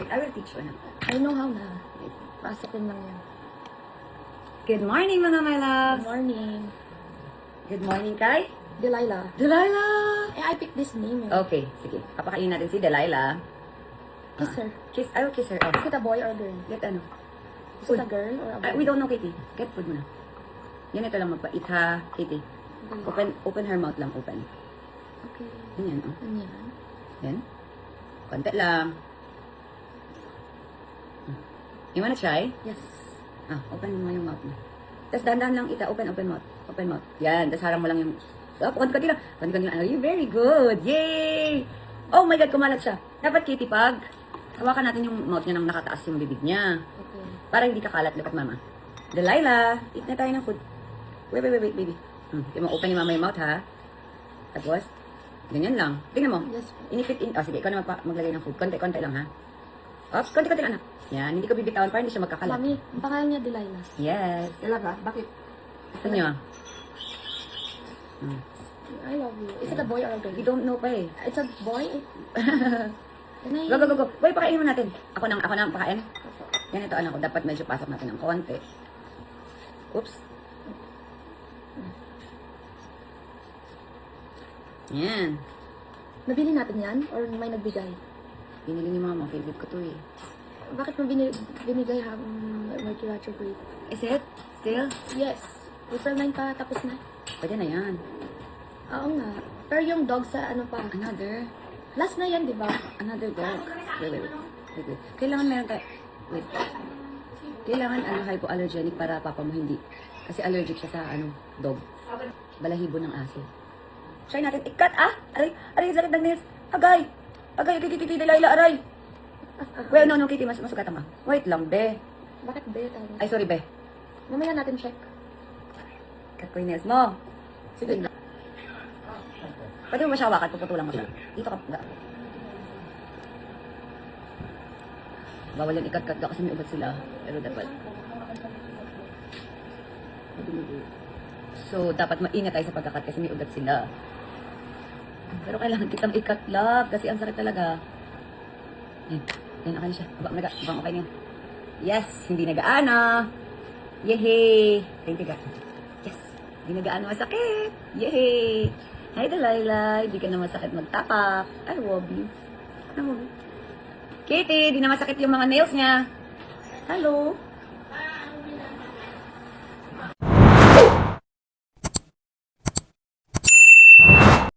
I will teach you na. I know how na. Pasakin lang yan. Good morning, mga my Good loves. morning. Good morning, kay Delilah. Delilah. I picked this name. Okay, sige. Papakainin natin si Delilah. Kiss her. Kiss, I will kiss her. Oh. Is it a boy or a girl? Get ano? Is it a girl or a boy? We don't know, Katie. Get food muna. Yan, ito lang magpait ha, Katie. Open her mouth lang, open. Okay. Yan, oh. Ano yan? Yan. Konti lang. You wanna try? Yes. Open mo yung mouth mo. Tapos dahan-dahan lang open mouth. Open mouth. Yan, tapos harang mo lang yung... konti lang. Konti lang. You're very good. Yay! Oh my God, kumalat siya. Dapat, Katie, pag hawakan natin yung mouth niya nang nakataas yung bibig niya. Okay. Para hindi kakalat. Look at mama. Delilah, eat na tayo ng food. Wait, baby. Hindi mo open yung mama yung mouth, ha? Tapos, ganyan lang. Tingnan mo. Yes. Inipit in... sige, ikaw na maglagay ng food. Konti-konti lang, ha? Oops, konti-konti lang, ha? Yan, hindi ko bibitawan para hindi siya magkakalat. Mami, ang pangalan niya Delilah. Yes. Talaga? Bakit? Gusto niyo? I love you. Is it a boy or a girl? We don't know pa eh. It's a boy? Can I... Go. Boy, pakainin mo natin. Ako nang pakain. Yan ito, anak ko. Dapat medyo pasok natin ng konti. Oops. Yan. Nabili natin yan? Or may nagbigay? Binili ni mama. Favorite ko to eh. Bakit mo binigay may chocolate? Is it? Still? Yes. April 9 pa, tapos na. Pwede na yan. Oo nga. Pero yung dog sa ano pa? Another. Last na yan, di ba? Another dog. Wait. Kailangan meron tayo. Wait. Kailangan hypoallergenic para papa mo hindi. Kasi allergic siya sa dog. Balahibo ng aso. Try natin. Ikat Aray, sakit ng nails. Agay, Delilah, aray. Well, no, Kitty, masugatan ka. Wait lang, be. Bakit be? Ay, sorry, be. Mamaya natin check. Cut ko yung nails mo. Sige. Pwede mo siya hawakan, puputulan mo siya. Dito ka. Bawal yan ikat-kat kasi may ugat sila. Pero dapat. So, dapat maingat tayo sa pagkakat kasi may ugat sila. Pero kailangan kitang ikat, love. Kasi ang sakit talaga. Yan, okay na siya. Abang okay na yan. Yes, hindi nagaana. Yehey! Thank you, God. Yes, hindi nagaana masakit. Yehey! Hi, Delilah. Hindi ka na masakit magtapak. I love you. Katie, hindi na masakit yung mga nails niya. Hello.